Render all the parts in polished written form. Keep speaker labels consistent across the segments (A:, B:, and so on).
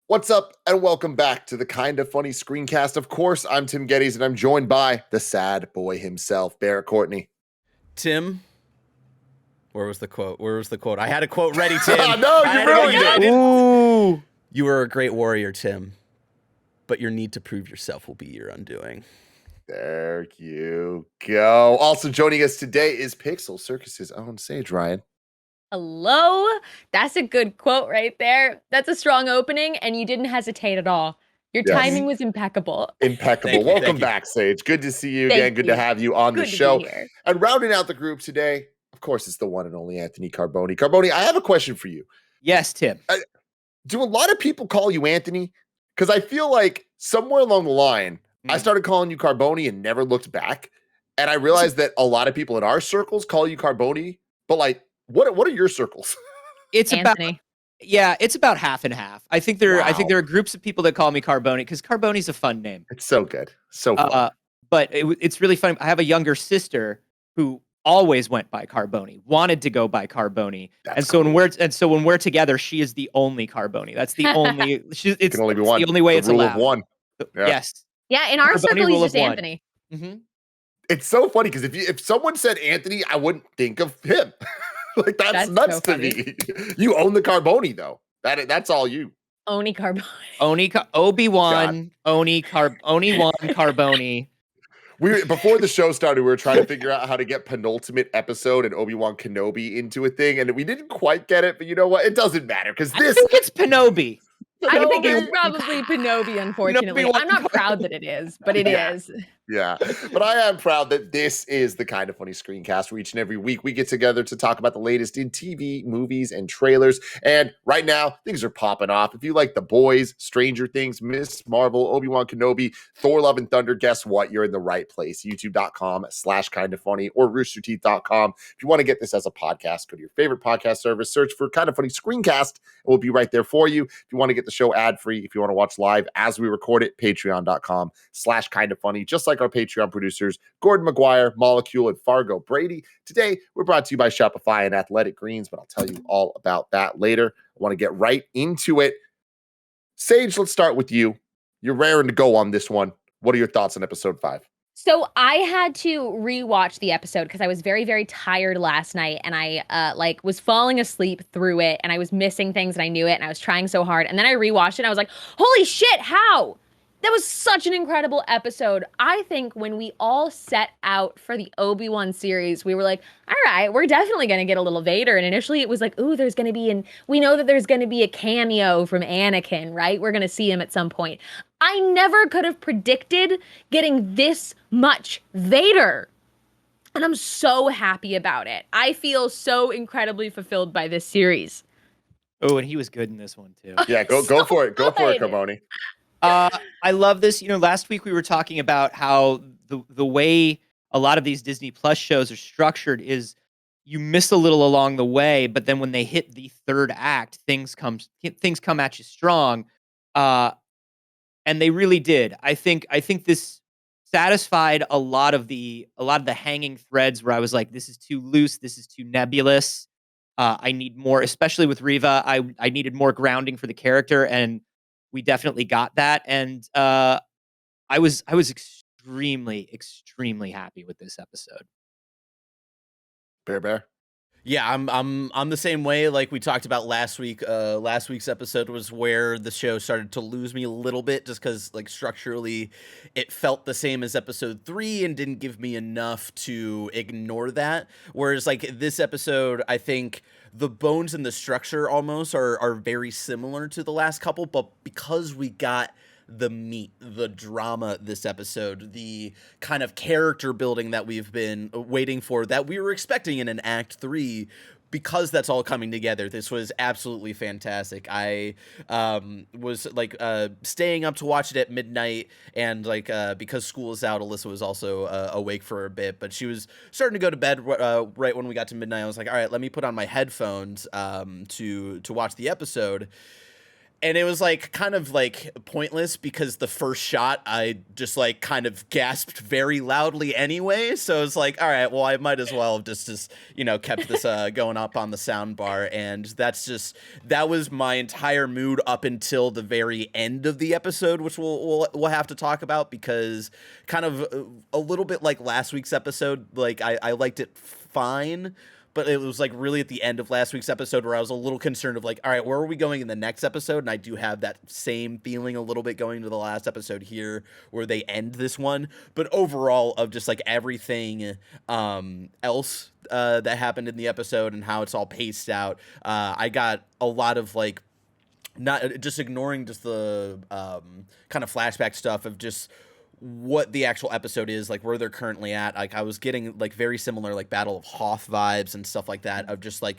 A: What's up, and welcome back to the Kinda Funny screencast. Of course, I'm Tim Geddes, and I'm joined by the sad boy himself, Barrett Courtney.
B: Tim, where was the quote? I had a quote ready, Tim.
A: No, you ruined it.
B: Ooh. You are a great warrior, Tim, but your need to prove yourself will be your undoing.
A: There you go. Also joining us today is Pixel Circus's own Saige Ryan.
C: Hello? That's a good quote right there. That's a strong opening, and you didn't hesitate at all. Your timing was impeccable.
A: Impeccable. Welcome back, Saige. Good to see you again. Good to have you on the show. And rounding out the group today, of course, it's the one and only Anthony Carboni. Carboni, I have a question for you.
D: Yes, Tim.
A: Do a lot of people call you Anthony? Because I feel like somewhere along the line, I started calling you Carboni and never looked back. And I realized that a lot of people in our circles call you Carboni, but like, what are your circles?
D: It's
C: Anthony.
D: it's about half and half. I think there are groups of people that call me Carboni because Carboni's a fun name.
A: It's so good. So fun.
D: But it's really fun. I have a younger sister who always went by Carboni, wanted to go by Carboni. So when we're together, she is the only Carboni. That's the only it can only be one. The only way it's allowed.
A: Rule of one.
D: Yeah. Yes.
C: Yeah, in our circle, he's just Anthony.
D: Mm-hmm.
A: It's so funny because if someone said Anthony, I wouldn't think of him. Like that's nuts so to me. You own the Carboni though. That's all you.
C: Oni Carboni.
D: Obi-Wan. Oni Wan Carboni.
A: Before the show started, we were trying to figure out how to get penultimate episode and Obi-Wan Kenobi into a thing, and we didn't quite get it. But you know what? It doesn't matter because
D: I think it's Penobi.
C: I think it's probably Penobi, unfortunately. I'm not proud that it is, but it is.
A: Yeah, but I am proud that this is the Kinda Funny screencast where each and every week we get together to talk about the latest in TV, movies, and trailers. And right now, things are popping off. If you like The Boys, Stranger Things, Miss Marvel, Obi-Wan Kenobi, Thor, Love, and Thunder, guess what? You're in the right place. YouTube.com/KindaFunny or roosterteeth.com. If you want to get this as a podcast, go to your favorite podcast service, search for Kinda Funny screencast, and we'll be right there for you. If you want to get the show ad-free, if you want to watch live as we record it, patreon.com/KindaFunny, just like our Patreon producers, Gordon McGuire, Molecule, and Fargo Brady. Today, we're brought to you by Shopify and Athletic Greens, but I'll tell you all about that later. I want to get right into it. Saige, let's start with you. You're raring to go on this one. What are your thoughts on episode 5?
C: So I had to rewatch the episode because I was very, very tired last night, and I was falling asleep through it, and I was missing things, and I knew it, and I was trying so hard. And then I rewatched it, and I was like, holy shit, how? That was such an incredible episode. I think when we all set out for the Obi-Wan series, we were like, all right, we're definitely going to get a little Vader. And initially it was like, ooh, we know that there's going to be a cameo from Anakin, right? We're going to see him at some point. I never could have predicted getting this much Vader. And I'm so happy about it. I feel so incredibly fulfilled by this series.
D: Oh, and he was good in this one too.
A: Yeah, go for it. Go for it, Carboni.
D: I love this. Last week we were talking about how the way a lot of these Disney Plus shows are structured is you miss a little along the way, but then when they hit the third act, things come at you strong, and they really did. I think this satisfied a lot of the hanging threads where I was like, this is too loose, this is too nebulous. I need more, especially with Reva. I needed more grounding for the character, and we definitely got that, and I was extremely, extremely happy with this episode.
A: Bear.
B: Yeah, I'm the same way. Like we talked about last week. Last week's episode was where the show started to lose me a little bit, just because like structurally, it felt the same as episode 3 and didn't give me enough to ignore that. Whereas like this episode, I think the bones and the structure almost are very similar to the last couple, but because we got the meat, the drama this episode, the kind of character building that we've been waiting for, that we were expecting in an Act 3, because that's all coming together, this was absolutely fantastic. I was like staying up to watch it at midnight, and like because school is out, Alyssa was also awake for a bit, but she was starting to go to bed right when we got to midnight. I was like, all right, let me put on my headphones to watch the episode. And it was like kind of like pointless because the first shot I just like kind of gasped very loudly anyway. So it's like, all right, well, I might as well have just kept this going up on the sound bar. And that was my entire mood up until the very end of the episode, which we'll have to talk about, because kind of a little bit like last week's episode, like I liked it fine. But it was like really at the end of last week's episode where I was a little concerned of like, all right, where are we going in the next episode? And I do have that same feeling a little bit going to the last episode here where they end this one. But overall, of just like everything else that happened in the episode and how it's all paced out, I got a lot of like, not just ignoring just the kind of flashback stuff of just what the actual episode is, like where they're currently at. Like I was getting like very similar like Battle of Hoth vibes and stuff like that, of just like,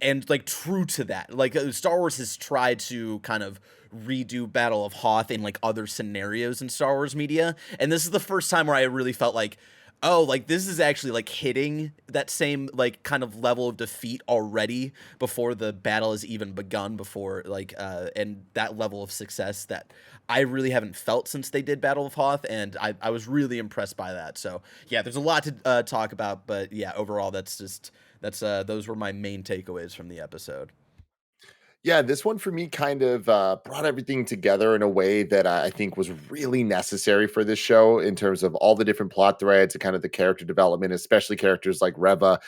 B: and like true to that, like Star Wars has tried to kind of redo Battle of Hoth in like other scenarios in Star Wars media, and this is the first time where I really felt like, oh, like this is actually like hitting that same like kind of level of defeat already before the battle has even begun, before like and that level of success that I really haven't felt since they did Battle of Hoth, and I was really impressed by that. So yeah, there's a lot to talk about, but yeah, overall that's those were my main takeaways from the episode.
A: Yeah, this one for me kind of brought everything together in a way that I think was really necessary for this show, in terms of all the different plot threads and kind of the character development, especially characters like Reva.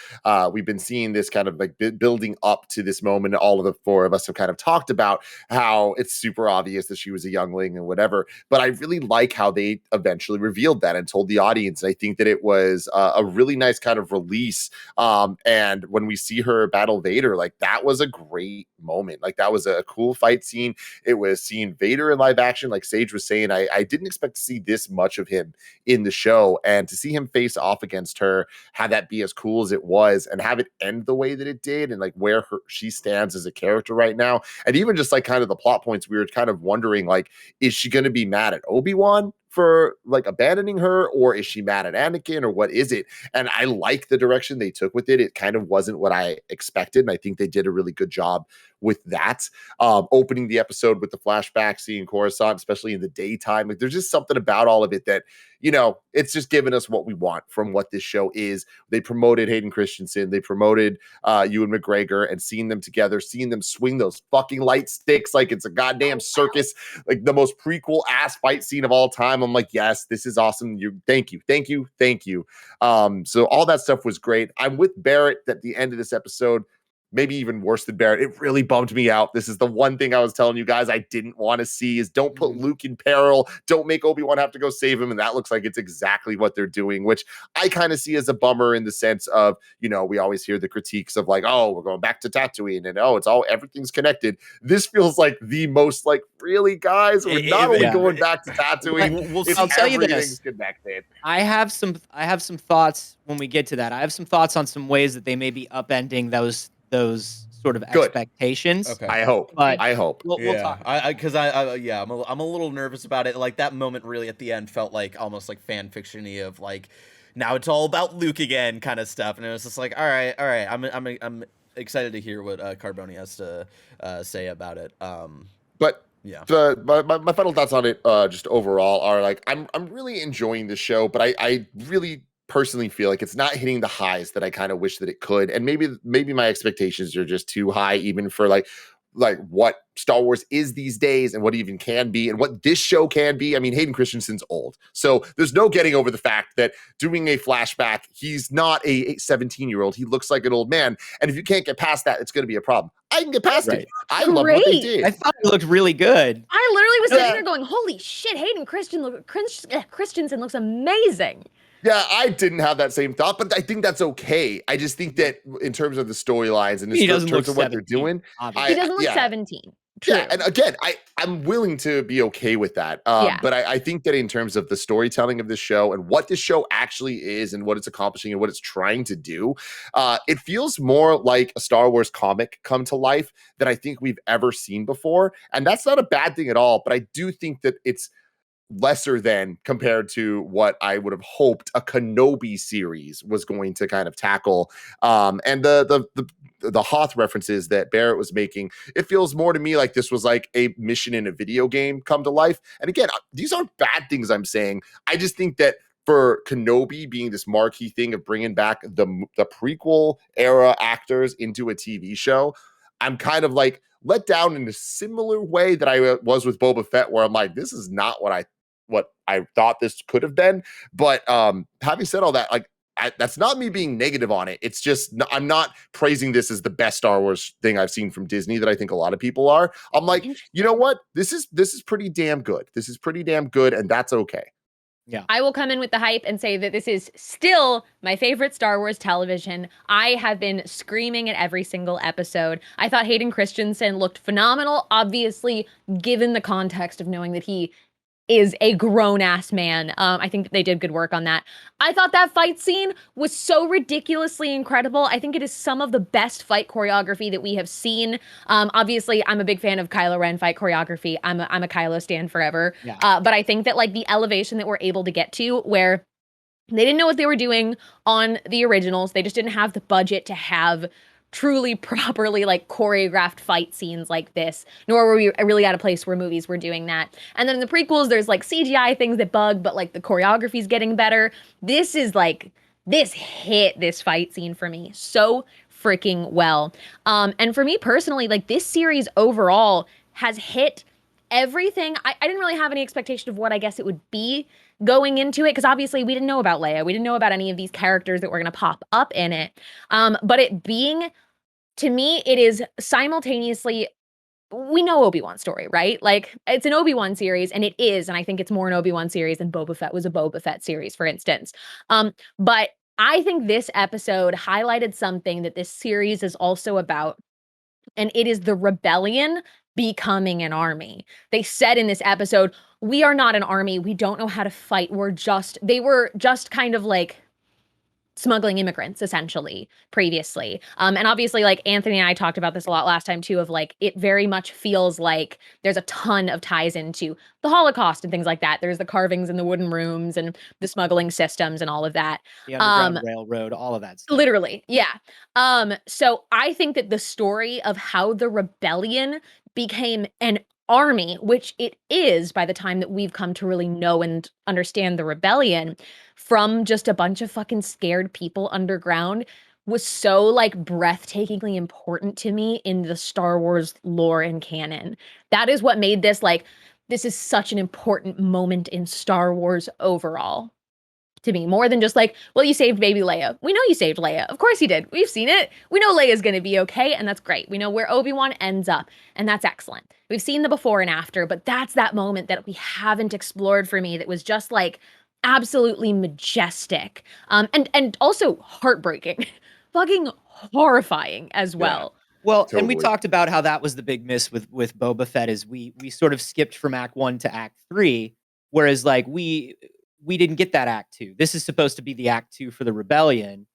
A: We've been seeing this kind of like building up to this moment. All of the four of us have kind of talked about how it's super obvious that she was a youngling and whatever, but I really like how they eventually revealed that and told the audience. And I think that it was a really nice kind of release. And when we see her battle Vader, like that was a great moment. Like that was a cool fight scene. It was seeing Vader in live action. Like Saige was saying, I didn't expect to see this much of him in the show, and to see him face off against her, have that be as cool as it was, and have it end the way that it did, and like where she stands as a character right now. And even just like kind of the plot points, we were kind of wondering, like, is she going to be mad at Obi-Wan for like abandoning her, or is she mad at Anakin, or what is it? And I like the direction they took with it. It kind of wasn't what I expected, and I think they did a really good job with that. Opening the episode with the flashback, seeing Coruscant, especially in the daytime, like there's just something about all of it that, it's just given us what we want from what this show is. They promoted Hayden Christensen, they promoted Ewan McGregor, and seeing them together, seeing them swing those fucking light sticks like it's a goddamn circus, like the most prequel ass fight scene of all time. I'm like, yes, this is awesome. Thank you. So all that stuff was great. I'm with Barrett at the end of this episode. Maybe even worse than Barrett, it really bummed me out. This is the one thing I was telling you guys I didn't want to see, is don't put Luke in peril. Don't make Obi-Wan have to go save him. And that looks like it's exactly what they're doing, which I kind of see as a bummer, in the sense of, we always hear the critiques of like, oh, we're going back to Tatooine, and everything's connected. This feels like the most like, really, guys, we're not only going back to Tatooine,
D: I'll tell you this.
A: Everything's connected.
D: I have some thoughts when we get to that. I have some thoughts on some ways that they may be upending those sort of expectations.
B: Okay.
A: I hope.
D: We'll talk.
B: I'm a little nervous about it. Like that moment really at the end felt like almost like fan fiction-y, of like, now it's all about Luke again kind of stuff. And it was just like, all right. I'm excited to hear what Carboni has to say about it.
A: But
B: yeah,
A: my final thoughts on it, just overall, are like, I'm really enjoying the show, but I really personally feel like it's not hitting the highs that I kind of wish that it could. And maybe my expectations are just too high, even for like what Star Wars is these days, and what it even can be, and what this show can be. I mean, Hayden Christensen's old, so there's no getting over the fact that doing a flashback, he's not a 17-year-old. He looks like an old man. And if you can't get past that, it's going to be a problem. I can get past it. I love what they did.
D: I thought it looked really good.
C: I literally was sitting there going, holy shit, Hayden Christensen looks amazing.
A: Yeah, I didn't have that same thought, but I think that's okay. I just think that in terms of the storylines and in terms of what they're doing,
C: he doesn't look 17. True.
A: Yeah, and again, I'm willing to be okay with that. But I think that in terms of the storytelling of this show and what this show actually is and what it's accomplishing and what it's trying to do, it feels more like a Star Wars comic come to life than I think we've ever seen before. And that's not a bad thing at all, but I do think that it's lesser than compared to what I would have hoped a Kenobi series was going to kind of tackle. And the the Hoth references that Barrett was making, it feels more to me like this was like a mission in a video game come to life. And again, these aren't bad things I'm saying. I just think that for Kenobi being this marquee thing of bringing back the prequel era actors into a TV show, I'm kind of like let down in a similar way that I was with Boba Fett, where I'm like, this is not what I thought this could have been. But having said all that, like that's not me being negative on it. It's just I'm not praising this as the best Star Wars thing I've seen from Disney that I think a lot of people are. I'm like, you know what? This is pretty damn good. This is pretty damn good, and that's okay.
D: Yeah.
C: I will come in with the hype and say that this is still my favorite Star Wars television. I have been screaming at every single episode. I thought Hayden Christensen looked phenomenal, obviously, given the context of knowing that he is a grown-ass man. I think they did good work on that. I thought that fight scene was so ridiculously incredible. I think it is some of the best fight choreography that we have seen. Obviously, I'm a big fan of Kylo Ren fight choreography. I'm a Kylo stan forever.
D: Yeah.
C: But I think that like the elevation that we're able to get to where they didn't know what they were doing on the originals. They just didn't have the budget to have truly properly like choreographed fight scenes like this, nor were we really at a place where movies were doing that. And then in the prequels, there's like CGI things that bug, but like the choreography's getting better. This is like, this hit this fight scene for me so freaking well. And for me personally, like this series overall has hit everything. I didn't really have any expectation of what I guess it would be going into it, because obviously we didn't know about Leia. We didn't know about any of these characters that were going to pop up in it. But it being, to me, it is simultaneously, we know Obi-Wan's story, right? Like, it's an Obi-Wan series, and it is, and I think it's more an Obi-Wan series than Boba Fett was a Boba Fett series, for instance. But I think this episode highlighted something that this series is also about, and it is the rebellion becoming an army. They said in this episode, we are not an army. We don't know how to fight. They were just kind of like smuggling immigrants essentially previously. And obviously like Anthony and I talked about this a lot last time too, of like, it very much feels like there's a ton of ties into the Holocaust and things like that. There's the carvings in the wooden rooms and the smuggling systems and all of that.
D: The Underground Railroad, all of that stuff.
C: Literally. Yeah. So I think that the story of how the rebellion became an army, which it is by the time that we've come to really know and understand the rebellion, from just a bunch of fucking scared people underground, was so like breathtakingly important to me in the Star Wars lore and canon. That is what made this like, this is such an important moment in Star Wars overall. To me, more than just like, well, you saved baby Leia. We know you saved Leia. Of course you did. We've seen it. We know Leia's going to be okay, and that's great. We know where Obi-Wan ends up, and that's excellent. We've seen the before and after, but that's that moment that we haven't explored for me that was just like absolutely majestic. And also heartbreaking. Fucking horrifying as well.
D: Well,
A: Totally.
D: And we talked about how that was the big miss with Boba Fett, is we sort of skipped from Act 1 to Act 3, whereas like we didn't get that Act 2. This is supposed to be the Act 2 for the Rebellion,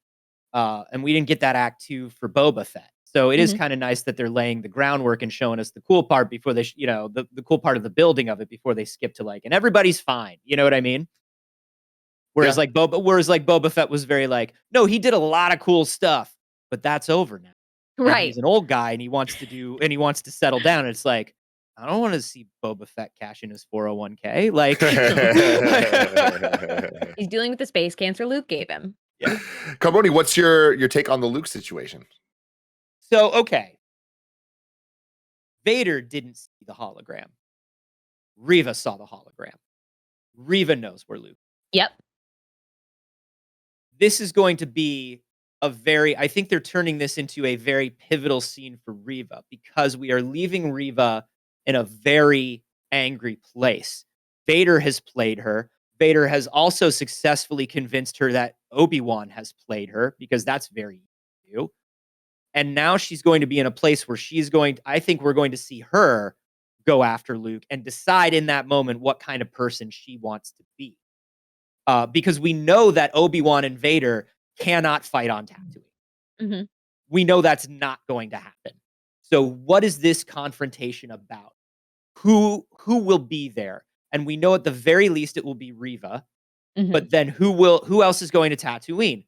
D: and we didn't get that Act 2 for Boba Fett. So it is kind of nice that they're laying the groundwork and showing us the cool part before they, the cool part of the building of it before they skip to like, and everybody's fine. You know what I mean? Whereas like Boba Fett was very like, no, he did a lot of cool stuff, but that's over now.
C: Right.
D: And he's an old guy and he wants to settle down. And it's like, I don't want to see Boba Fett cash in his 401k. Like,
C: He's dealing with the space cancer Luke gave him.
D: Yeah.
A: Carboni, what's your take on the Luke situation?
D: So, okay. Vader didn't see the hologram. Reva saw the hologram. Reva knows where Luke is.
C: Yep.
D: This is going to be I think they're turning this into a very pivotal scene for Reva, because we are leaving Reva in a very angry place. Vader has played her. Vader has also successfully convinced her that Obi-Wan has played her, because that's very easy to do. And now she's going to be in a place where I think we're going to see her go after Luke and decide in that moment what kind of person she wants to be. Because we know that Obi-Wan and Vader cannot fight on Tatooine.
C: Mm-hmm.
D: We know that's not going to happen. So what is this confrontation about? Who will be there? And we know at the very least it will be Reva.
C: Mm-hmm.
D: But then who else is going to Tatooine?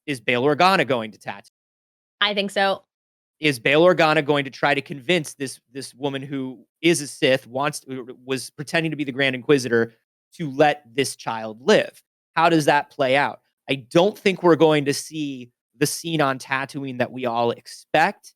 D: Is Bail Organa going to Tatooine?
C: I think so.
D: Is Bail Organa going to try to convince this woman who is a Sith, was pretending to be the Grand Inquisitor, to let this child live? How does that play out? I don't think we're going to see the scene on Tatooine that we all expect.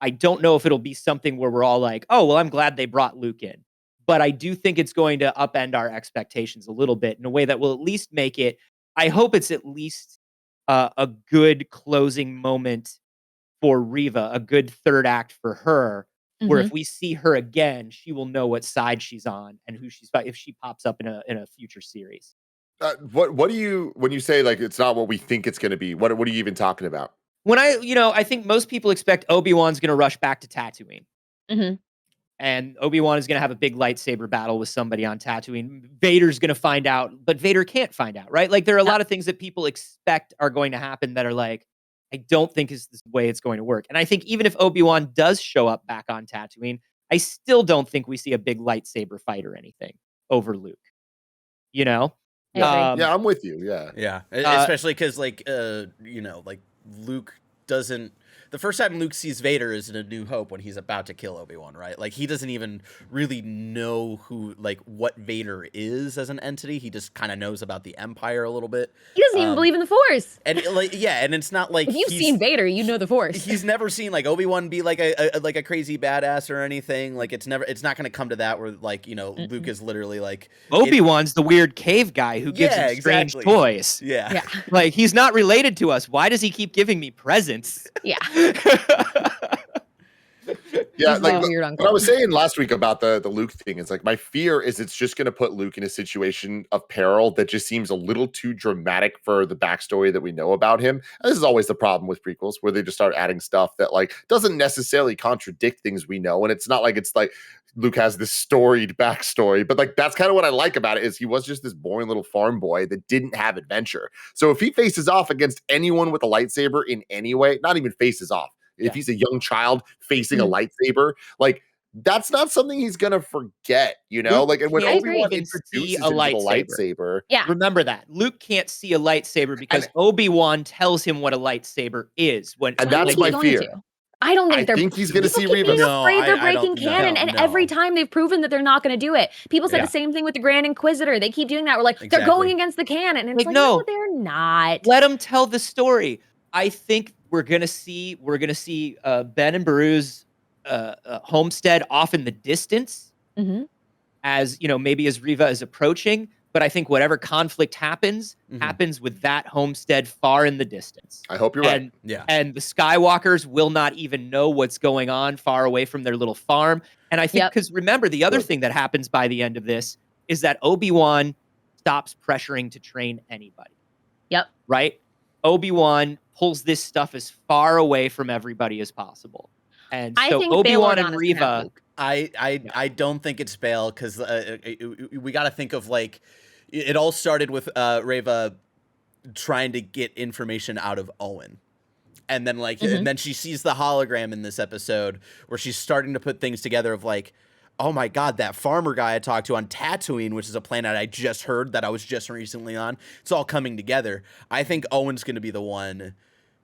D: I don't know if it'll be something where we're all like, oh, well, I'm glad they brought Luke in. But I do think it's going to upend our expectations a little bit in a way that will at least make it, I hope it's at least a good closing moment for Reva, a good third act for her, where if we see her again, she will know what side she's on and who she's if she pops up in a future series.
A: What do you, when you say like it's not what we think it's going to be? What are you even talking about?
D: When I think most people expect Obi-Wan's going to rush back to Tatooine.
C: Mhm.
D: And Obi-Wan is going to have a big lightsaber battle with somebody on Tatooine. Vader's going to find out, but Vader can't find out, right? Like there are a lot of things that people expect are going to happen that are like, I don't think is the way it's going to work. And I think even if Obi-Wan does show up back on Tatooine, I still don't think we see a big lightsaber fight or anything over Luke. You know?
A: Yeah, I'm with you. Yeah.
B: Yeah. Especially because, like, like Luke doesn't. The first time Luke sees Vader is in A New Hope when he's about to kill Obi-Wan, right? Like, he doesn't even really know what Vader is as an entity. He just kind of knows about the Empire a little bit.
C: He doesn't even believe in the Force.
B: And and it's not like
C: if you've seen Vader, you know the Force.
B: He's never seen like Obi-Wan be like a crazy badass or anything. Like it's not going to come to that where like Luke is literally like
D: Obi-Wan's the weird cave guy who gives him strange toys.
B: Yeah.
D: Like he's not related to us. Why does he keep giving me presents?
C: Yeah.
A: Yeah, like what I was saying last week about the Luke thing is like my fear is it's just going to put Luke in a situation of peril that just seems a little too dramatic for the backstory that we know about him. And this is always the problem with prequels where they just start adding stuff that like doesn't necessarily contradict things we know. And it's not like it's like Luke has this storied backstory, but like that's kind of what I like about it is he was just this boring little farm boy that didn't have adventure. So if he faces off against anyone with a lightsaber in any way, not even faces off. If he's a young child facing a lightsaber, like that's not something he's gonna forget,
D: Luke
A: like, and when Obi-Wan
D: see
A: introduces
D: a
A: him to the
D: lightsaber,
A: lightsaber,
D: remember that Luke can't see a lightsaber because Obi-Wan tells him what a lightsaber is.
A: And that's my fear.
C: I don't think
A: I think he's going to see Reva.
C: Afraid they're breaking canon, and every time they've proven that they're not going to do it. People said the same thing with the Grand Inquisitor. They keep doing that. We're like, they're going against the canon, and it's like, no, they're not.
D: Let them tell the story. I think we're gonna see Ben and Beru's homestead off in the distance, as maybe as Reva is approaching. But I think whatever conflict happens with that homestead far in the distance.
A: I hope you're right.
B: Yeah.
D: And the Skywalkers will not even know what's going on far away from their little farm. And I think because remember the other thing that happens by the end of this is that Obi-Wan stops pressuring to train anybody.
C: Yep.
D: Right? Obi-Wan pulls this stuff as far away from everybody as possible. And so Obi-Wan and Reva,
B: I don't think it's Bail because we got to think of like it all started with Reva trying to get information out of Owen. And then and then she sees the hologram in this episode where she's starting to put things together of like, oh my God, that farmer guy I talked to on Tatooine, which is a planet I just heard that I was just recently on. It's all coming together. I think Owen's going to be the one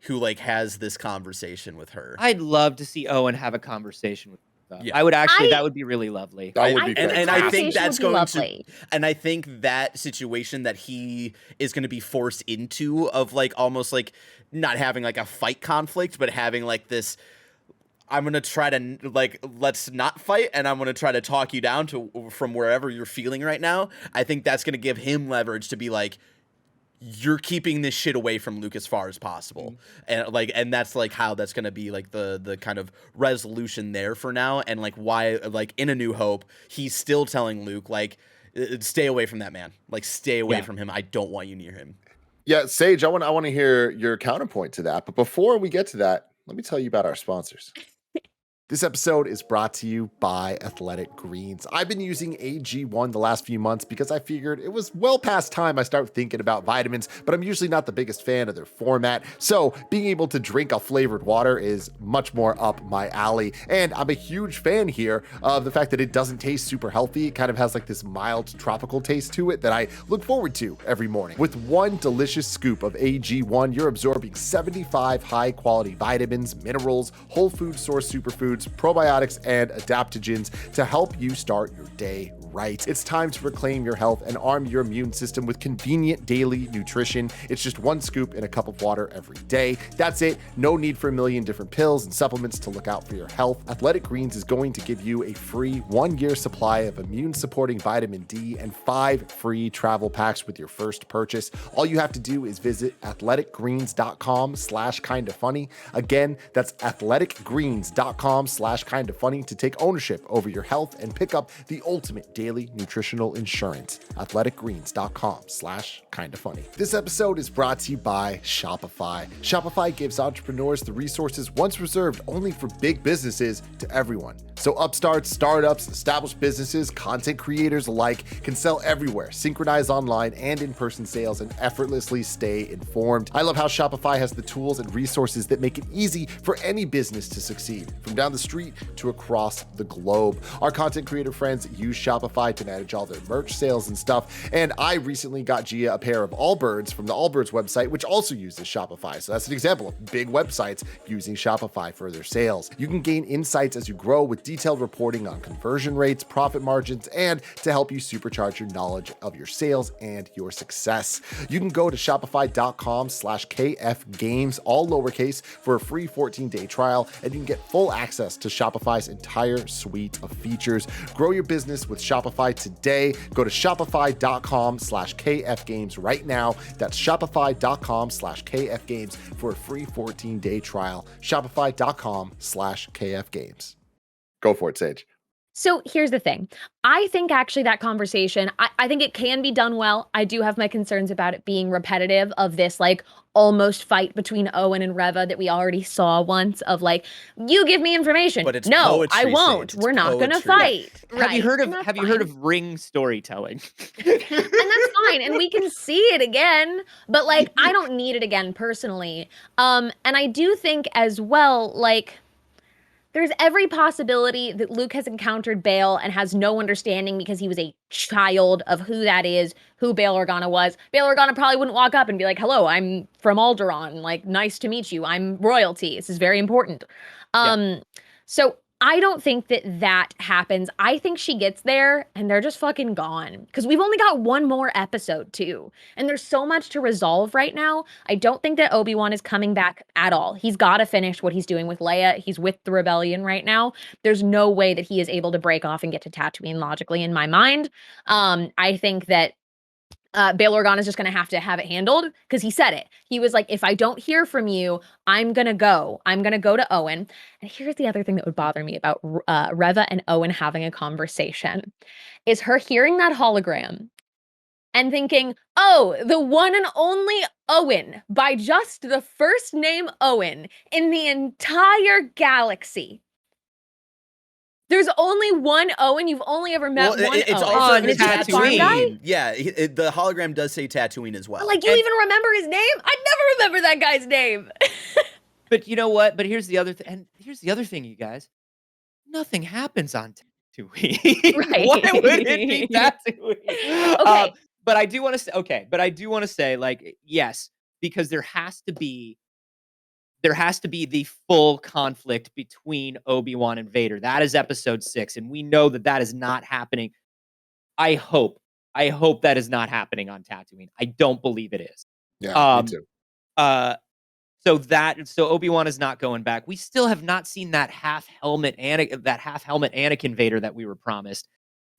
B: who like has this conversation with her.
D: I'd love to see Owen have a conversation with her. Yeah. I would actually, that would be really lovely.
A: That would be great.
B: And I think that's going to, and I think that situation that he is going to be forced into of like almost like not having like a fight conflict, but having like this, I'm going to try to like, let's not fight. And I'm going to try to talk you down from wherever you're feeling right now. I think that's going to give him leverage to be like, you're keeping this shit away from Luke as far as possible. And that's like how that's going to be like the kind of resolution there for now. And like why, like in A New Hope, he's still telling Luke, like, stay away from that man, like stay away from him. I don't want you near him.
A: Yeah. Saige, I want to hear your counterpoint to that. But before we get to that, let me tell you about our sponsors. This episode is brought to you by Athletic Greens. I've been using AG1 the last few months because I figured it was well past time I start thinking about vitamins, but I'm usually not the biggest fan of their format. So being able to drink a flavored water is much more up my alley. And I'm a huge fan here of the fact that it doesn't taste super healthy. It kind of has like this mild tropical taste to it that I look forward to every morning. With one delicious scoop of AG1, you're absorbing 75 high quality vitamins, minerals, whole food source superfoods, probiotics, and adaptogens to help you start your day right. It's time to reclaim your health and arm your immune system with convenient daily nutrition. It's just one scoop in a cup of water every day. That's it. No need for a million different pills and supplements to look out for your health. Athletic Greens is going to give you a free 1-year supply of immune supporting vitamin D and 5 free travel packs with your first purchase. All you have to do is visit athleticgreens.com/kindafunny. Again, that's athleticgreens.com/kindafunny to take ownership over your health and pick up the ultimate daily nutritional insurance. athleticgreens.com/kindafunny. This episode is brought to you by Shopify. Shopify gives entrepreneurs the resources once reserved only for big businesses to everyone. So upstarts, startups, established businesses, content creators alike can sell everywhere, synchronize online and in-person sales, and effortlessly stay informed. I love how Shopify has the tools and resources that make it easy for any business to succeed, from down the street to across the globe. Our content creator friends use Shopify to manage all their merch sales and stuff, and I recently got Gia a pair of Allbirds from the Allbirds website, which also uses Shopify. So that's an example of big websites using Shopify for their sales. You can gain insights as you grow with detailed reporting on conversion rates, profit margins, and to help you supercharge your knowledge of your sales and your success. You can go to shopify.com/kfgames, all lowercase, for a free 14-day trial, and you can get full access to Shopify's entire suite of features. Grow your business with Shopify today. Go to shopify.com/kfgames right now. That's shopify.com/kfgames for a free 14-day trial. Shopify.com/kfgames. Go for it, Saige.
C: So here's the thing. I think actually that conversation, I think it can be done well. I do have my concerns about it being repetitive of this like almost fight between Owen and Reva that we already saw once of like, you give me information.
B: But it's
C: no, I
B: poetry,
C: won't.
B: Saige. It's
C: We're not going to
B: poetry.
C: fight.
D: Have you heard
C: and
D: of
C: that's fine.
D: ring storytelling?
C: And that's fine. And we can see it again, but like, I don't need it again personally. And I do think as well, like, there's every possibility that Luke has encountered Bail and has no understanding because he was a child of who that is, who Bail Organa was. Bail Organa probably wouldn't walk up and be like, hello, I'm from Alderaan. Like, nice to meet you. I'm royalty. This is very important. So I don't think that happens. I think she gets there and they're just fucking gone. Because we've only got one more episode too. And there's so much to resolve right now. I don't think that Obi-Wan is coming back at all. He's got to finish what he's doing with Leia. He's with the rebellion right now. There's no way that he is able to break off and get to Tatooine logically in my mind. I think that Bail Organa is just going to have it handled because he said it. He was like, if I don't hear from you, I'm going to go. I'm going to go to Owen. And here's the other thing that would bother me about Reva and Owen having a conversation is her hearing that hologram and thinking, oh, the one and only Owen by just the first name Owen in the entire galaxy. There's only one Owen. You've only ever met one
B: it's
C: Owen.
B: also
C: And it's that farm guy?
B: Tatooine. Yeah, the hologram does say Tatooine as well.
C: Like, you even remember his name? I never remember that guy's name.
D: But you know what? But here's the other thing. And here's the other thing, you guys. Nothing happens on Tatooine.
C: Right.
D: Why would it be Tatooine?
C: Okay.
D: But I do want to say, like, yes, because there has to be the full conflict between Obi-Wan and Vader. That is episode 6, and we know that is not happening. I hope that is not happening on Tatooine. I don't believe it is.
A: Yeah, me too.
D: So Obi-Wan is not going back. We still have not seen that half helmet Anakin Vader that we were promised.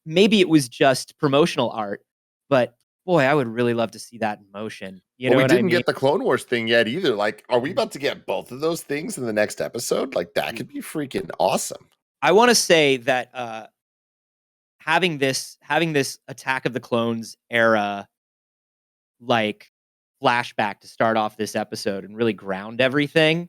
D: Maybe it was just promotional art, but boy, I would really love to see that in motion. You know
A: we
D: what
A: didn't
D: I mean?
A: get the Clone Wars thing yet either. Like, are we about to get both of those things in the next episode? Like, that could be freaking awesome.
D: I want to say that having this Attack of the Clones era like flashback to start off this episode and really ground everything.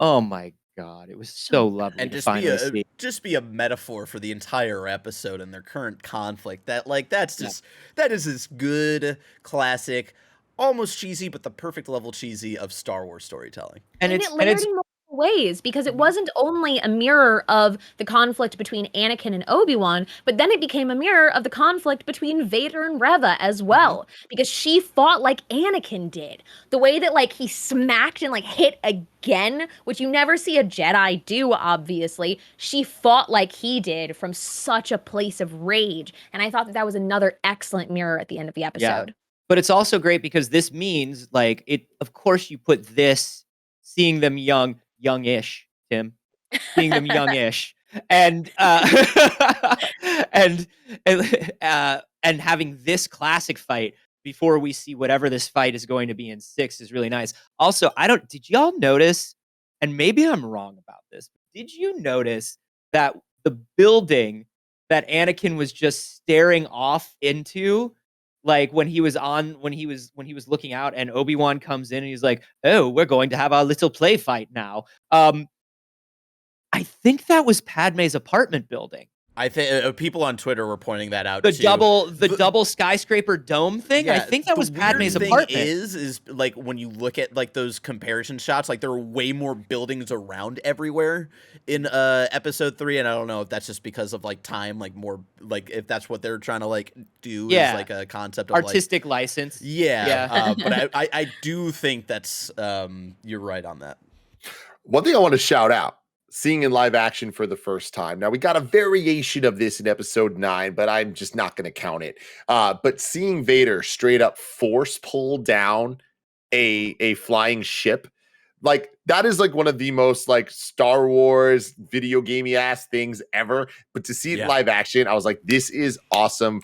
D: Oh my God, it was so lovely
B: and
D: to finally see.
B: just be a metaphor for the entire episode and their current conflict. That
D: Yeah.
B: that is this good classic, almost cheesy, but the perfect level cheesy of Star Wars storytelling.
D: And
C: And
D: it's
C: it
D: and
C: layered
D: it's
C: in multiple ways because it
D: Mhm.
C: wasn't only a mirror of the conflict between Anakin and Obi-Wan, but then it became a mirror of the conflict between Vader and Reva as well. Because she fought like Anakin did. The way that like he smacked and like hit again, which you never see a Jedi do, obviously. She fought like he did from such a place of rage. And I thought that that was another excellent mirror at the end of the
D: yeah.
C: episode.
D: But it's also great because this means like it. Of course, you put this seeing them youngish, Tim, seeing them youngish, and and and having this classic fight before we see whatever this fight is going to be in 6 is really nice. Also, I don't. Did y'all notice? And maybe I'm wrong about this. Did you notice that the building that Anakin was just staring off into? Like when he was looking out and Obi-Wan comes in and he's like, "Oh, we're going to have our little play fight now." I think that was Padme's apartment building.
B: I think people on Twitter were pointing that out
D: The
B: too.
D: double skyscraper dome thing. I think that was Padme's apartment.
B: Is like when you look at like those comparison shots, like there are way more buildings around everywhere in episode 3, and I don't know if that's just because of like time, like more like if that's what they're trying to like do is like a concept of
D: artistic license.
B: But I do think that's you're right on that.
A: One thing I want to shout out, seeing in live action for the first time. Now, we got a variation of this in episode 9, but I'm just not going to count it. But seeing Vader straight up force pull down a flying ship, like that is like one of the most like Star Wars video gamey ass things ever. But to see it in live action, I was like, this is awesome.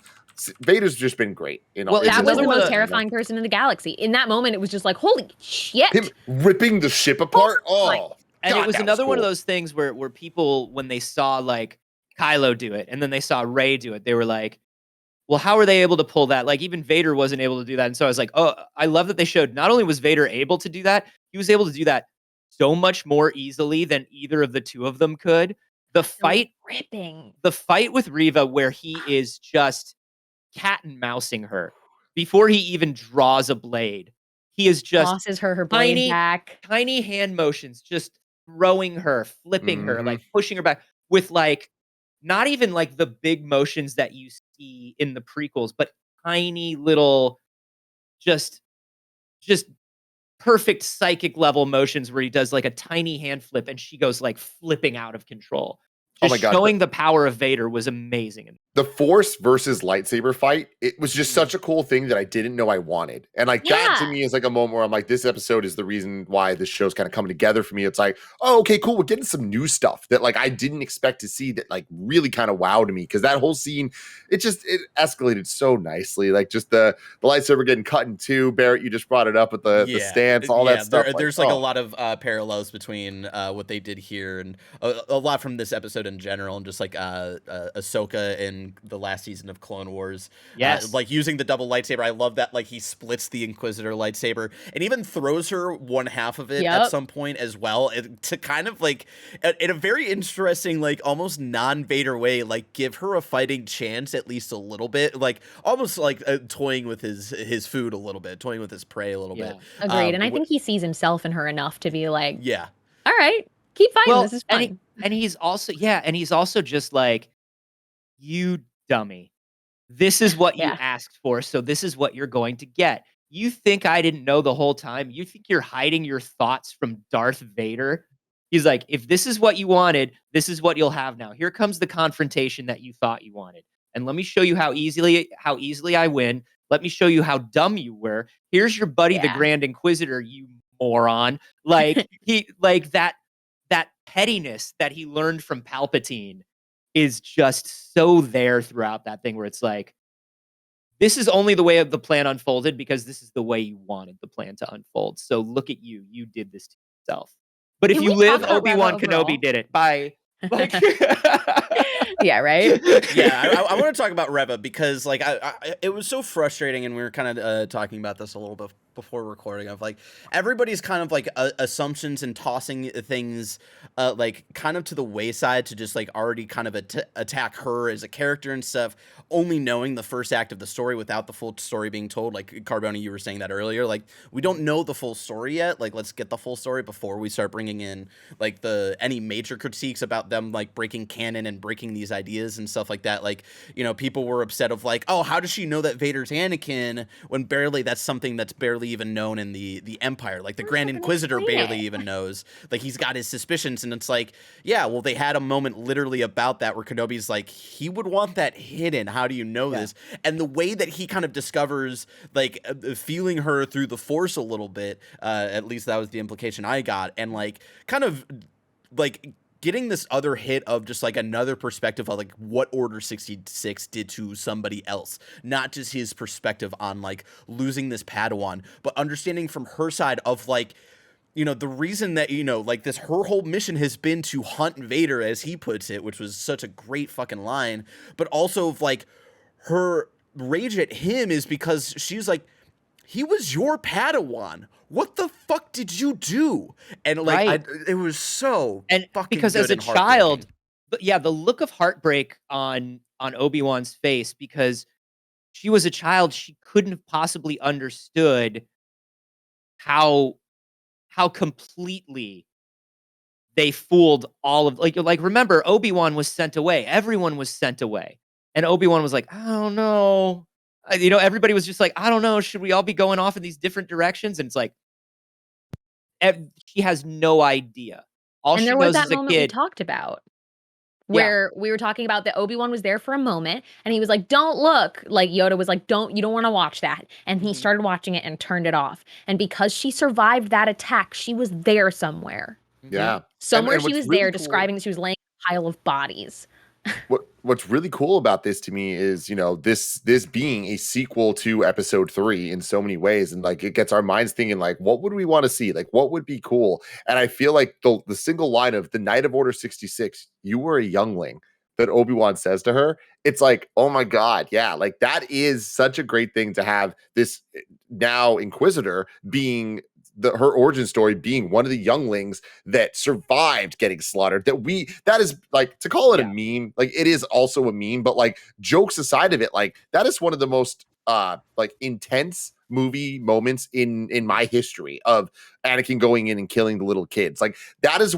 A: Vader's just been great.
C: That was the most terrifying person in the galaxy. In that moment, it was just like, holy shit.
A: Him ripping the ship apart. Oh.
D: And
A: God,
D: it was another one of those things where people, when they saw like Kylo do it and then they saw Rey do it, they were like, well, how are they able to pull that? Like even Vader wasn't able to do that. And so I was like, oh, I love that they showed not only was Vader able to do that, he was able to do that so much more easily than either of the two of them could. The fight with Reva where he is just cat and mousing her before he even draws a blade. He is just
C: tosses her blade back.
D: Tiny hand motions, just throwing her, flipping her, like pushing her back with like not even like the big motions that you see in the prequels, but tiny little just perfect psychic level motions where he does like a tiny hand flip and she goes like flipping out of control. Just showing the power of Vader was amazing.
A: The Force versus lightsaber fight, it was just such a cool thing that I didn't know I wanted. And like that to me is like a moment where I'm like, this episode is the reason why this show's kind of coming together for me. It's like, oh, okay, cool. We're getting some new stuff that like I didn't expect to see that like really kind of wowed me. Cause that whole scene, it escalated so nicely. Like just the lightsaber getting cut in two. Barrett, you just brought it up with the stance, all that stuff.
B: There's like a lot of parallels between what they did here and a lot from this episode in general, and just like Ahsoka in the last season of Clone Wars. Like using the double lightsaber. I love that like he splits the Inquisitor lightsaber and even throws her one half of it at some point as well, to kind of like in a very interesting, like almost non-Vader way, like give her a fighting chance at least a little bit, like almost like toying with his food a little bit, toying with his prey a little bit.
C: Agreed. And I think he sees himself in her enough to be like, all right, keep fighting. This is fine.
D: And he's also just like, you dummy. This is what you asked for, so this is what you're going to get. You think I didn't know the whole time? You think you're hiding your thoughts from Darth Vader? He's like, if this is what you wanted, this is what you'll have now. Here comes the confrontation that you thought you wanted. And let me show you how easily I win. Let me show you how dumb you were. Here's your buddy, the Grand Inquisitor, you moron. Like that pettiness that he learned from Palpatine is just so there throughout that thing where it's like, this is only the way of the plan unfolded because this is the way you wanted the plan to unfold. So look at you. You did this to yourself. But if you live, Obi-Wan Kenobi did it. Bye. Like,
C: yeah, right?
B: Yeah, I want to talk about Reva because like it was so frustrating, and we were kind of talking about this a little bit before recording of like everybody's kind of like assumptions and tossing things like kind of to the wayside to just like already kind of attack her as a character and stuff, only knowing the first act of the story without the full story being told. Like Carboni, you were saying that earlier, like we don't know the full story yet. Like let's get the full story before we start bringing in like any major critiques about them like breaking canon and breaking these ideas and stuff like that. Like, you know, people were upset of like, oh, how does she know that Vader's Anakin when barely that's something that's barely even known in the Empire. Like the Grand Inquisitor barely even knows. Like he's got his suspicions, and it's like, yeah, well, they had a moment literally about that where Kenobi's like, he would want that hidden. How do you know this? And the way that he kind of discovers like feeling her through the Force a little bit, at least that was the implication I got, and like kind of like getting this other hit of just like another perspective of like what Order 66 did to somebody else, not just his perspective on like losing this Padawan, but understanding from her side of like, you know, the reason that, you know, like this, her whole mission has been to hunt Vader, as he puts it, which was such a great fucking line, but also of like her rage at him is because she's like, he was your Padawan. What the fuck did you do? And like, it was so fucking
D: because
B: good
D: as a
B: and
D: child, the look of heartbreak on Obi-Wan's face, because she was a child, she couldn't have possibly understood how completely they fooled all of like remember, Obi-Wan was sent away. Everyone was sent away, and Obi-Wan was like, I don't know. You know, everybody was just like, I don't know. Should we all be going off in these different directions? And it's like, she has no idea. All
C: and
D: she
C: there was
D: knows
C: that
D: as a
C: moment we
D: kid.
C: talked about where we were talking about that Obi-Wan was there for a moment and he was like, don't look. Like Yoda was like, you don't want to watch that. And he started watching it and turned it off. And because she survived that attack, she was there somewhere.
A: Yeah.
C: Somewhere
A: and
C: she was
A: really
C: there
A: cool,
C: describing that she was laying in a pile of bodies.
A: What's really cool about this to me is, you know, this being a sequel to episode 3 in so many ways, and like it gets our minds thinking like, what would we want to see, like what would be cool. And I feel like the single line of the night of Order 66, you were a youngling, that Obi-Wan says to her, it's like, oh my god, yeah, like that is such a great thing to have this now Inquisitor being her origin story, being one of the younglings that survived getting slaughtered. That is like, to call it a meme, like it is also a meme, but like jokes aside of it, like that is one of the most like intense movie moments in my history of Anakin going in and killing the little kids. Like that is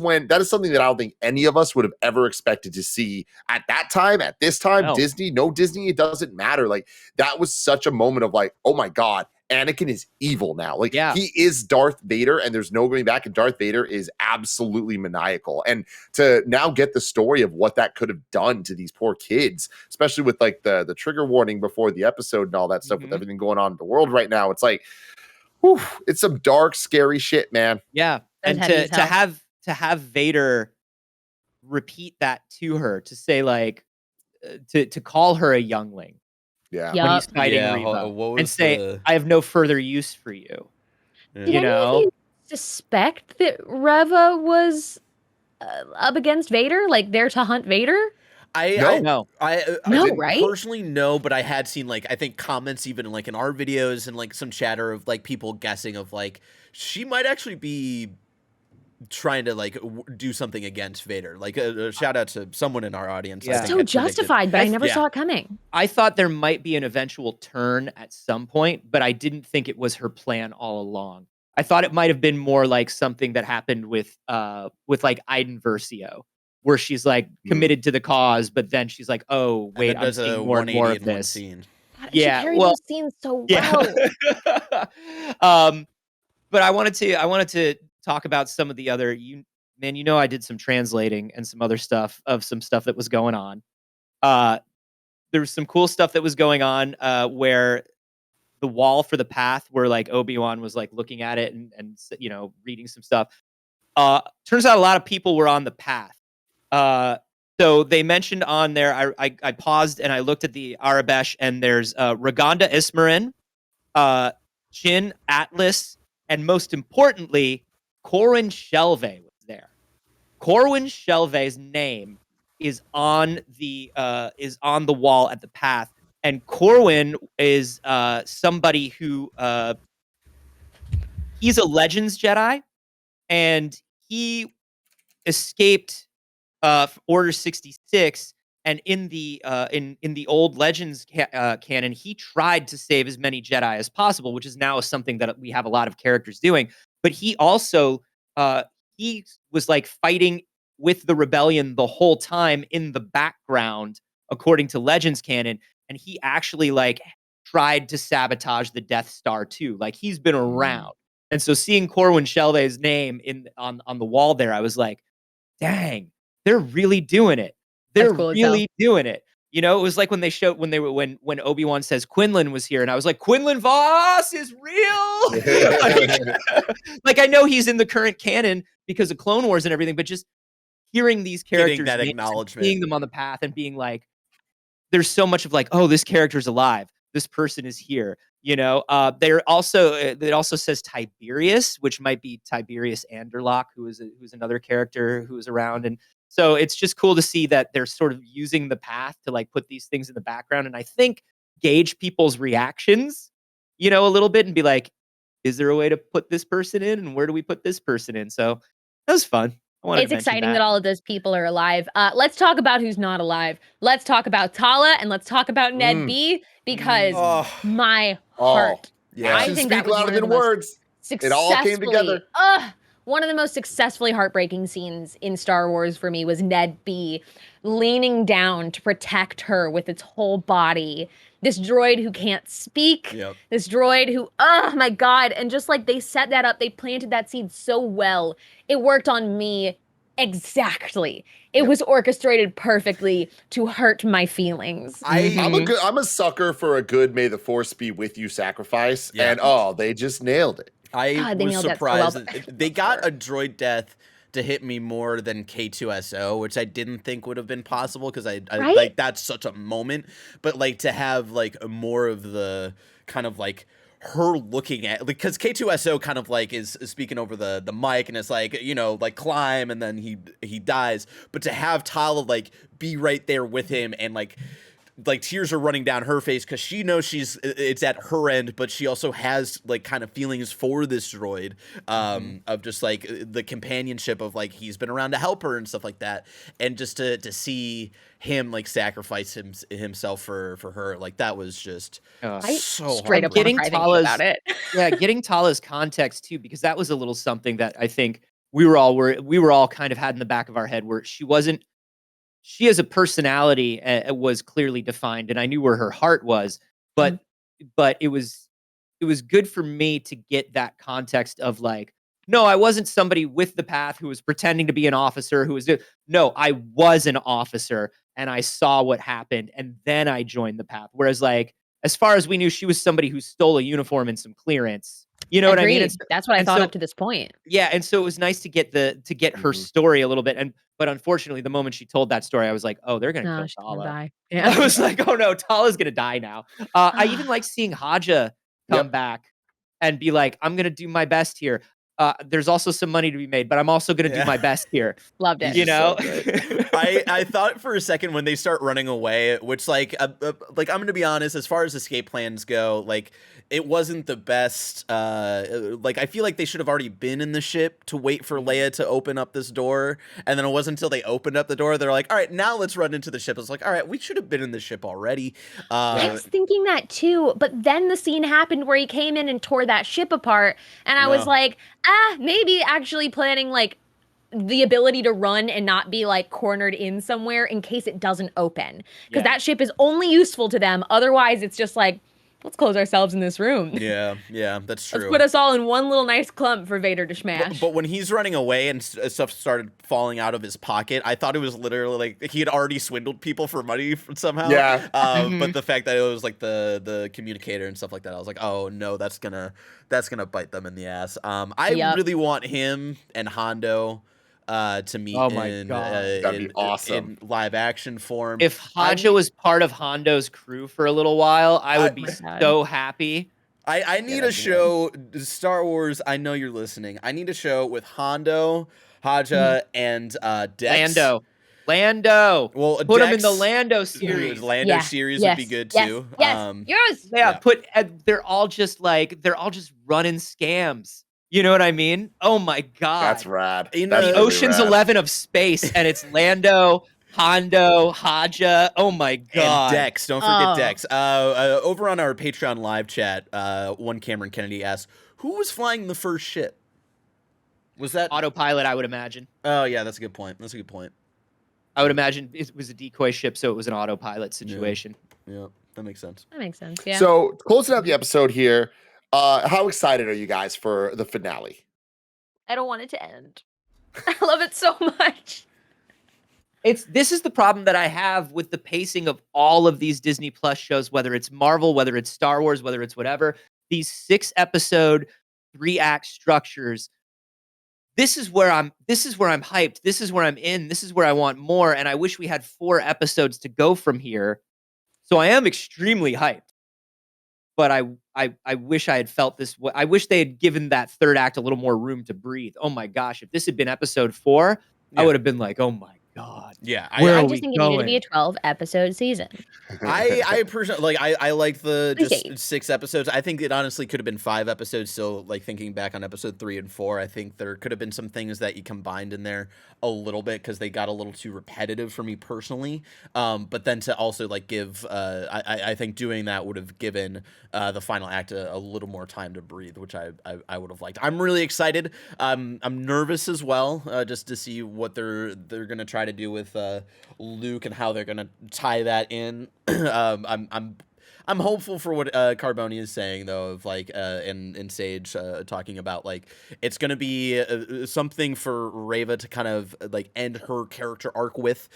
A: something that I don't think any of us would have ever expected to see at that time, at this time.
D: No.
A: Disney, it doesn't matter. Like that was such a moment of like, oh my god, Anakin is evil now. Like he is Darth Vader, and there's no going back. And Darth Vader is absolutely maniacal. And to now get the story of what that could have done to these poor kids, especially with like the trigger warning before the episode and all that stuff, with everything going on in the world right now, it's like, whew, it's some dark, scary shit, man.
D: Yeah, and to have Vader repeat that to her, to say like, to call her a youngling.
A: Yeah.
C: Yep.
D: When he's fighting Reva, and say, I have no further use for you.
B: Yeah.
C: Did any of you suspect that Reva was up against Vader, like there to hunt Vader?
B: No,
C: right?
B: Personally, no, but I had seen like, I think comments even like in our videos and like some chatter of like people guessing of like, she might actually be trying to like do something against Vader. Like a shout out to someone in our audience.
C: Yeah. So justified, but I never saw it coming.
D: I thought there might be an eventual turn at some point, but I didn't think it was her plan all along. I thought it might have been more like something that happened with like Iden Versio, where she's like committed to the cause, but then she's like, oh wait, I'm seeing more and more of this.
B: Scene.
C: God, she carried those scenes so well.
D: But I wanted to talk about some of the other, I did some translating and some other stuff of some stuff that was going on. There was some cool stuff that was going on where the wall for the path, where like Obi-Wan was like looking at it and you know, reading some stuff. Turns out a lot of people were on the path. So they mentioned on there, I paused and I looked at the Arabesh, and there's Ragonda Ismarin, Shin Atlas, and most importantly, Corwin Shelvey was there. Corwin Shelvey's name is on the wall at the path, and Corwin is somebody who he's a Legends Jedi, and he escaped Order 66. And in the old Legends canon, he tried to save as many Jedi as possible, which is now something that we have a lot of characters doing. But he also he was like fighting with the rebellion the whole time in the background, according to Legends canon. And he actually like tried to sabotage the Death Star too. Like he's been around. And so seeing Corwin Shelvey's name on the wall there, I was like, dang, they're really doing it. They're
C: That's cool as hell.
D: really doing it. You know, it was like when they showed when Obi-Wan says Quinlan was here, and I was like, Quinlan Voss is real. Like I know he's in the current canon because of Clone Wars and everything, but just hearing these characters,
B: Getting that
D: names and
B: acknowledgement.
D: seeing them on the path and being like, there's so much of like, oh, this character's alive. This person is here. You know, it also says Tiberius, which might be Tiberius Anderlock, who's another character who was around. And so it's just cool to see that they're sort of using the path to like put these things in the background. And I think gauge people's reactions, you know, a little bit and be like, is there a way to put this person in? And where do we put this person in? So that was fun.
C: It's exciting that all of those people are alive. Let's talk about who's not alive. Let's talk about Tala and let's talk about Ned B, because my heart.
B: Yeah.
C: I think that
A: speak
C: was
A: louder
C: one of
A: than
C: the most
A: words. It all came together.
C: One of the most successfully heartbreaking scenes in Star Wars for me was Ned B leaning down to protect her with its whole body. This droid who can't speak.
B: Yep.
C: This droid who, oh my God. And just like they set that up, they planted that seed so well. It worked on me exactly. It was orchestrated perfectly to hurt my feelings.
A: I'm a sucker for a good "May the Force be with you" sacrifice, and they just nailed it.
B: I
C: they
B: was
C: nailed that so
B: surprised
C: well.
B: that they got a droid death to hit me more than K2SO, which I didn't think would have been possible because I
C: Right?
B: like that's such a moment. But like to have like more of the kind of like her looking at, because K2SO kind of like is speaking over the mic and it's like, you know, like climb and then he dies. But to have Tala like be right there with him and like tears are running down her face because she knows it's at her end, but she also has like kind of feelings for this droid, of just like the companionship of like he's been around to help her and stuff like that, and just to see him like sacrifice himself for her, like that was just so
C: straight up
D: getting Tala's
C: about it.
D: getting Tala's context too, because that was a little something that I think we were all kind of had in the back of our head, where she as a personality was clearly defined, and I knew where her heart was, but it was good for me to get that context of like, no, I wasn't somebody with the path who was pretending to be an officer no, I was an officer and I saw what happened and then I joined the path. Whereas like, as far as we knew, she was somebody who stole a uniform and some clearance. You know what I mean?
C: Agreed. That's what I thought up to this point.
D: Yeah, and so it was nice to get her story a little bit, but unfortunately, the moment she told that story, I was like, oh, they're gonna kill
C: She's gonna
D: Tala.
C: die. Yeah.
D: I was like, oh no, Tala's gonna die now. I even like seeing Haja come back and be like, I'm gonna do my best here. There's also some money to be made, but I'm also gonna do my best here.
C: Loved it.
D: You know,
B: I thought for a second when they start running away, which like I'm gonna be honest, as far as escape plans go, like it wasn't the best. Like I feel like they should have already been in the ship to wait for Leia to open up this door, and then it wasn't until they opened up the door they're like, all right, now let's run into the ship. It's like, all right, we should have been in the ship already.
C: I was thinking that too, but then the scene happened where he came in and tore that ship apart, and I was like, maybe actually planning like the ability to run and not be like cornered in somewhere in case it doesn't open, because that ship is only useful to them. Otherwise, it's just like, let's close ourselves in this room.
B: Yeah, that's true.
C: Let's put us all in one little nice clump for Vader to smash.
B: But when he's running away and stuff started falling out of his pocket, I thought it was literally like he had already swindled people for money somehow.
A: Yeah.
B: But the fact that it was like the communicator and stuff like that, I was like, oh no, that's gonna bite them in the ass. I really want him and Hondo to meet
A: that'd be awesome
B: in live action form.
D: If Haja was part of Hondo's crew for a little while, I would be so happy.
B: I need a show, Star Wars, I know you're listening. I need a show with Hondo, Haja, and Dex.
D: Lando.
B: Well,
D: put
B: Dex,
D: him in the Lando series.
B: Lando series would be good too.
C: Yes.
D: They're all just running scams. You know what I mean? Oh my god.
A: That's rad.
B: You
A: That's
B: know,
D: The
A: really
D: Ocean's
A: rad.
D: 11 of space, and it's Lando, Hondo, Haja. Oh my god.
B: And Dex, don't forget
C: Oh.
B: Dex. Over on our Patreon live chat, one Cameron Kennedy asked, "Who was flying the first ship? Was that
D: Autopilot, I would imagine.
B: Oh yeah, that's a good point.
D: I would imagine it was a decoy ship, so it was an autopilot situation.
B: Yeah, that makes sense.
C: That makes sense. Yeah.
A: So closing out the episode here, how excited are you guys for the finale?
C: I don't want it to end. I love it so much.
D: This is the problem that I have with the pacing of all of these Disney Plus shows, whether it's Marvel, whether it's Star Wars, whether it's whatever. These 6-episode, 3-act structures. This is where I'm hyped. This is where I'm in. This is where I want more. And I wish we had 4 episodes to go from here. So I am extremely hyped. But I wish I had felt this way. I wish they had given that 3rd act a little more room to breathe. Oh my gosh, if this had been episode 4, I
B: Yeah.
D: would have been like, oh my god.
B: Yeah,
D: Where
C: I
D: are
C: just
D: we
C: think it needed to be
D: going?
C: a 12-episode season.
B: I personally I like the
C: Please
B: just
C: Dave.
B: 6 episodes. I think it honestly could have been 5 episodes. Still, like thinking back on episode 3 and 4, I think there could have been some things that you combined in there a little bit because they got a little too repetitive for me personally. But then to also like give, I think doing that would have given the final act a little more time to breathe, which I would have liked. I'm really excited. I'm nervous as well, just to see what they're gonna try to do with Luke and how they're gonna tie that in. I'm hopeful for what Carboni is saying though, of like and Saige talking about like it's gonna be something for Reva to kind of like end her character arc with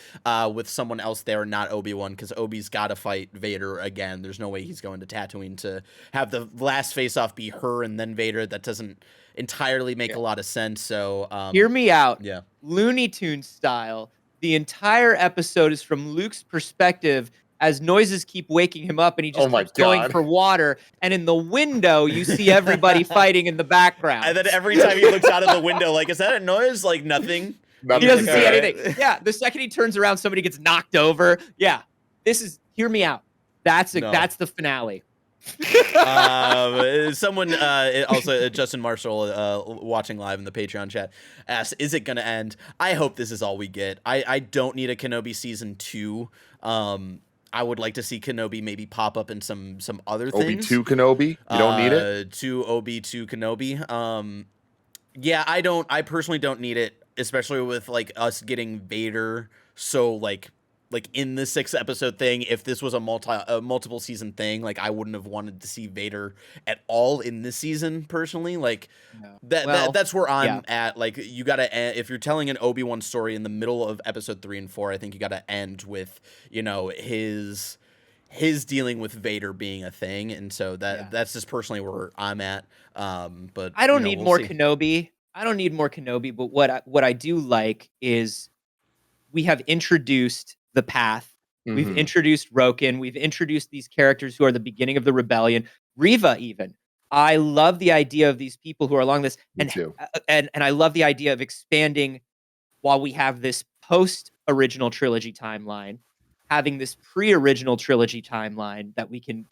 B: someone else there, not Obi-Wan, because Obi's got to fight Vader again. There's no way he's going to Tatooine to have the last face-off be her and then Vader. That doesn't entirely make a lot of sense. So
D: Hear me out.
B: Yeah.
D: Looney Tunes style. The entire episode is from Luke's perspective as noises keep waking him up and he just
A: Oh my
D: keeps going
A: God.
D: for water. And in the window, you see everybody fighting in the background.
B: And then every time he looks out of the window, like, is that a noise? Like nothing.
D: He
A: Nothing
D: doesn't
A: like
D: see
A: that.
D: anything. Yeah, the second he turns around, somebody gets knocked over. Yeah, hear me out. That's the finale.
B: Someone also Justin Marshall watching live in the Patreon chat asked, is it gonna end? I hope this is all we get. I don't need a Kenobi season 2. I would like to see Kenobi maybe pop up in some other things.
A: Obi-2 Kenobi? You don't need it?
B: To Obi-2 Kenobi. Yeah, I personally don't need it, especially with like us getting Vader so like in the 6-episode thing. If this was a multiple season thing, like I wouldn't have wanted to see Vader at all in this season personally. Like
D: No.
B: that's where I'm
D: yeah.
B: at. Like you gotta if you're telling an Obi-Wan story in the middle of episode 3 and 4, I think you gotta end with his dealing with Vader being a thing, and so that's just personally where I'm at. But
D: I don't need
B: we'll
D: more
B: see.
D: Kenobi. I don't need more Kenobi, but what I do like is we have introduced the path. We've
A: Mhm.
D: introduced Roken. We've introduced these characters who are the beginning of the rebellion. Reva, even. I love the idea of these people who are along this,
A: Me too.
D: and I love the idea of expanding while we have this post-original trilogy timeline, having this pre-original trilogy timeline that we can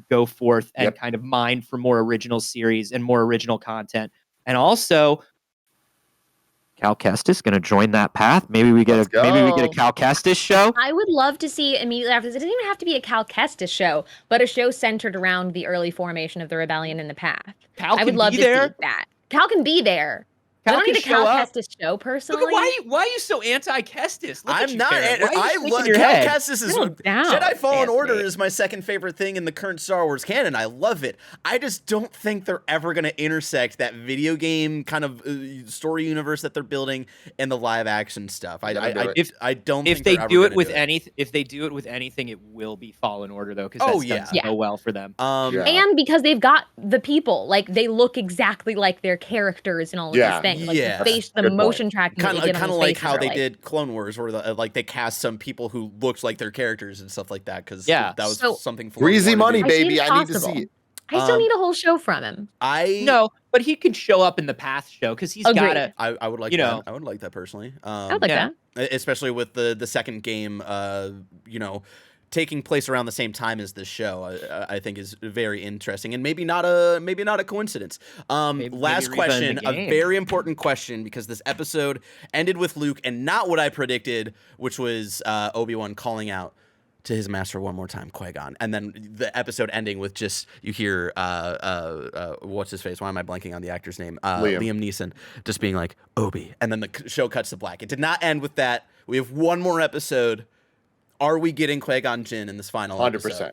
D: go forth and
A: Yep.
D: kind of mine for more original series and more original content. And also, Cal Kestis going to join that path. Maybe we get
A: Let's
D: a
A: go.
D: Cal Kestis show.
C: I would love to see immediately after this. It doesn't even have to be a Cal Kestis show, but a show centered around the early formation of the rebellion in the path.
D: Cal
C: I
D: can
C: would love
D: be
C: to
D: there.
C: see that. Cal can be there. I
D: Cal
C: don't need a
D: can show
C: Cal
D: up.
C: Kestis show personally.
D: Look at why are you so anti-Kestis? Look at
B: I'm
D: you,
B: not.
D: Karen. Why are you
B: I
D: shaking
B: love
D: your
B: Cal
D: head?
B: Kestis is
C: Settle down,
B: Jedi Fallen Order
C: Anthony.
B: is my second favorite thing in the current Star Wars canon. I love it. I just don't think they're ever going to intersect that video game kind of story universe that they're building and the live action stuff. I don't.
D: If
B: think
D: they
B: they're
D: do
B: ever
D: it
B: gonna
D: with
B: do
D: if they do it with anything, it will be Fallen Order though, because
B: Oh,
D: that's
B: yeah.
D: done so well for them.
A: Yeah.
C: And because they've got the people, like they look exactly like their characters and all of
A: Yeah.
C: these things. Like
B: Yeah.
C: the face, the
A: Good point.
C: motion tracking that you get on
B: kind of
C: those
B: like
C: faces
B: how
C: are
B: they did Clone Wars, where like they cast some people who looked like their characters and stuff like that. Because
D: Yeah.
B: that was
C: So-
B: something. Filoni
A: Greasy
B: wanted to
A: money,
B: do.
C: I see
A: baby.
C: it's
A: I need to
C: possible.
A: see it.
C: I still
B: Um,
C: need a whole show from him.
D: No, but he could show up in the Path show because he's
C: Agreed.
D: got to.
B: I would like
D: You
B: that.
D: know.
B: I would like that personally.
C: I would like
D: yeah.
C: that.
B: Especially with the second game, taking place around the same time as this show, I think is very interesting, and maybe not a coincidence. Last question, a very important question, because this episode ended with Luke and not what I predicted, which was Obi-Wan calling out to his master one more time, Qui-Gon, and then the episode ending with just you hear what's his face? Why am I blanking on the actor's name? Liam Neeson just being like Obi, and then the show cuts to black. It did not end with that. We have one more episode. Are we getting Qui-Gon Jinn in this final
A: 100%.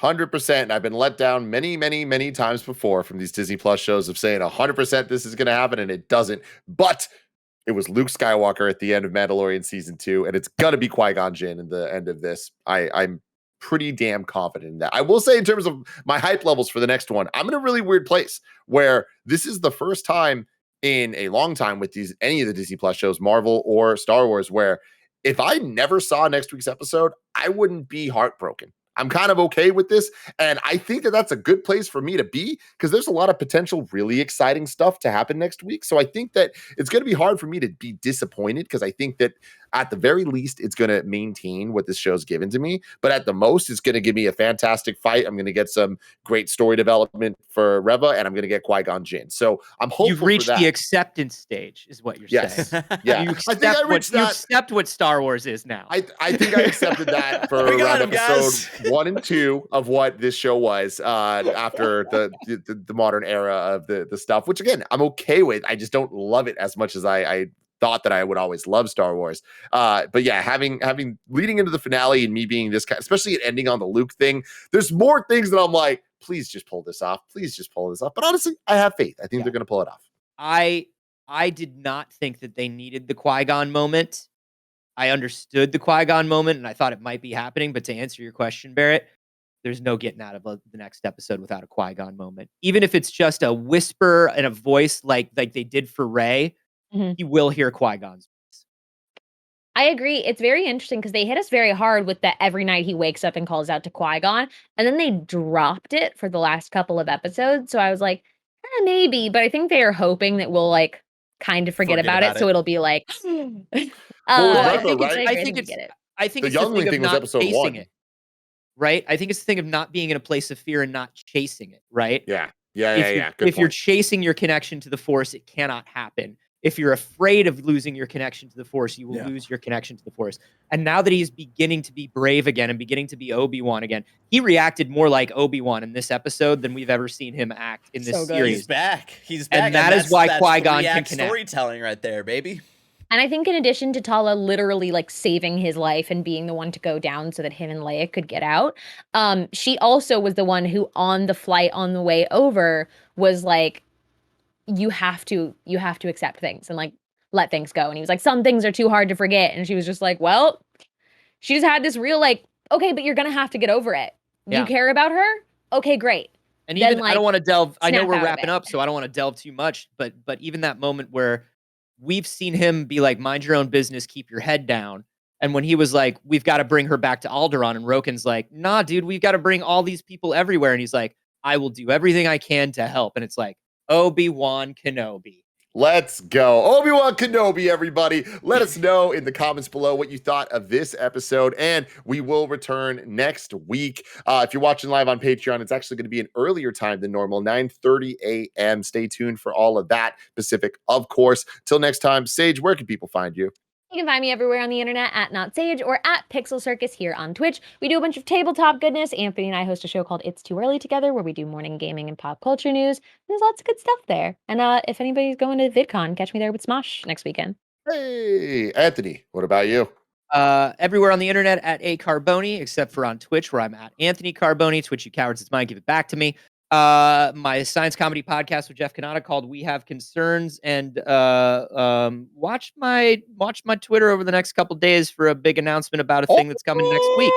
A: 100%. And I've been let down many, many, many times before from these Disney Plus shows of saying 100% this is going to happen, and it doesn't. But it was Luke Skywalker at the end of Mandalorian Season 2, and it's going to be Qui-Gon Jinn in the end of this. I'm pretty damn confident in that. I will say, in terms of my hype levels for the next one, I'm in a really weird place where this is the first time in a long time with any of the Disney Plus shows, Marvel or Star Wars, where if I never saw next week's episode, I wouldn't be heartbroken. I'm kind of okay with this. And I think that that's a good place for me to be, because there's a lot of potential really exciting stuff to happen next week. So I think that it's going to be hard for me to be disappointed, because I think that at the very least, it's going to maintain what this show's given to me. But at the most, it's going to give me a fantastic fight. I'm going to get some great story development for Reva, and I'm going to get Qui-Gon Jinn. So I'm hopeful.
D: You've reached the acceptance stage, is what you're saying.
A: Yeah.
D: You accept what Star Wars is now.
A: I think I accepted that for around episode 1 and 2 of what this show was after the modern era of the stuff, which again, I'm okay with. I just don't love it as much as I thought that I would always love Star Wars. But yeah, having leading into the finale and me being this guy, especially it ending on the Luke thing, there's more things that I'm like, please just pull this off. Please just pull this off. But honestly, I have faith. I think they're going to pull it off.
D: I did not think that they needed the Qui-Gon moment. I understood the Qui-Gon moment, and I thought it might be happening. But to answer your question, Barrett, there's no getting out of the next episode without a Qui-Gon moment. Even if it's just a whisper and a voice like they did for Rey, you will hear Qui-Gon's voice.
C: I agree. It's very interesting because they hit us very hard with that every night he wakes up and calls out to Qui-Gon, and then they dropped it for the last couple of episodes. So I was like, maybe, but I think they are hoping that we'll like kind of forget about it. So it'll be like,
A: I
D: think it's the youngling thing was episode 1. It, right? I think it's the thing of not being in a place of fear and not chasing it, right?
A: Yeah.
D: If you're chasing your connection to the Force, it cannot happen. If you're afraid of losing your connection to the Force, you will lose your connection to the Force. And now that he's beginning to be brave again and beginning to be Obi-Wan again, he reacted more like Obi-Wan in this episode than we've ever seen him act in this series.
B: He's back.
D: And that is why Qui-Gon can connect.
B: Storytelling right there, baby.
C: And I think in addition to Tala literally like saving his life and being the one to go down so that him and Leia could get out, she also was the one who on the flight on the way over was like, you have to accept things and like let things go. And he was like, some things are too hard to forget. And she was just like, well, she just had this real like, okay, but you're going to have to get over it. You care about her? Okay, great.
D: And even, then, like, I don't want to delve, I know we're wrapping up, so I don't want to delve too much, but even that moment where we've seen him be like, mind your own business, keep your head down. And when he was like, we've got to bring her back to Alderaan, and Roken's like, nah, dude, we've got to bring all these people everywhere. And he's like, I will do everything I can to help. And it's like, Obi-Wan Kenobi.
A: Let's go. Obi-Wan Kenobi, everybody. Let us know in the comments below what you thought of this episode, and we will return next week. If you're watching live on Patreon, it's actually going to be an earlier time than normal, 9:30 a.m. Stay tuned for all of that, Pacific, of course. Till next time, Saige, where can people find you?
C: You can find me everywhere on the internet at NotSage or at Pixel Circus here on Twitch. We do a bunch of tabletop goodness. Anthony and I host a show called It's Too Early together where we do morning gaming and pop culture news. There's lots of good stuff there. And if anybody's going to VidCon, catch me there with Smosh next weekend.
A: Hey, Anthony, what about you?
D: Everywhere on the internet at A Carboni, except for on Twitch where I'm at Anthony Carboni. Twitch, you cowards, it's mine. Give it back to me. My science comedy podcast with Jeff Kanata called We Have Concerns, and watch my Twitter over the next couple days for a big announcement about a thing that's coming next week.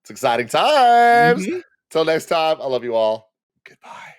A: It's exciting times. Till next time, I love you all. Goodbye.